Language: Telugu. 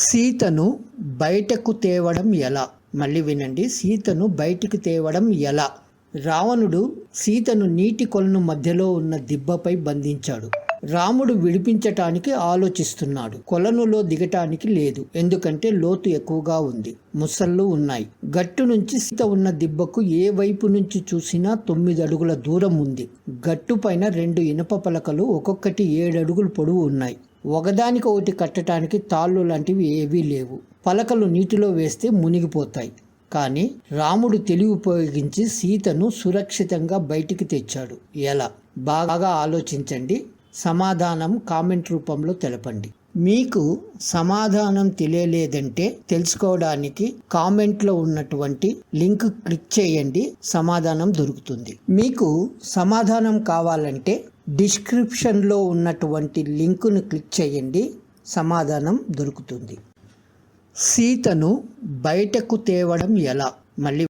సీతను బయటకు తేవడం ఎలా? మళ్ళీ వినండి. సీతను బయటికి తేవడం ఎలా? రావణుడు సీతను నీటి కొలను మధ్యలో ఉన్న దిబ్బపై బంధించాడు. రాముడు విడిపించటానికి ఆలోచిస్తున్నాడు. కొలనులో దిగటానికి లేదు, ఎందుకంటే లోతు ఎక్కువగా ఉంది, ముసళ్ళు ఉన్నాయి. గట్టు నుంచి సీత ఉన్న దిబ్బకు ఏ వైపు నుంచి చూసినా 9 అడుగుల దూరం ఉంది. గట్టు పైన 2 ఇనుప పలకలు ఒక్కొక్కటి 7 అడుగులు పొడవు ఉన్నాయి. ఒకదానికి ఒకటి కట్టడానికి తాళ్ళు లాంటివి ఏవీ లేవు. పలకలు నీటిలో వేస్తే మునిగిపోతాయి. కానీ రాముడు తెలివి ఉపయోగించి సీతను సురక్షితంగా బయటికి తెచ్చాడు. ఎలా? బాగా ఆలోచించండి. సమాధానం కామెంట్ రూపంలో తెలపండి. మీకు సమాధానం తెలియలేదంటే తెలుసుకోవడానికి కామెంట్లో ఉన్నటువంటి లింక్ క్లిక్ చేయండి, సమాధానం దొరుకుతుంది. మీకు సమాధానం కావాలంటే డిస్క్రిప్షన్లో ఉన్నటువంటి లింకును క్లిక్ చేయండి, సమాధానం దొరుకుతుంది. సీతను బయటకు తేవడం ఎలా? మళ్ళీ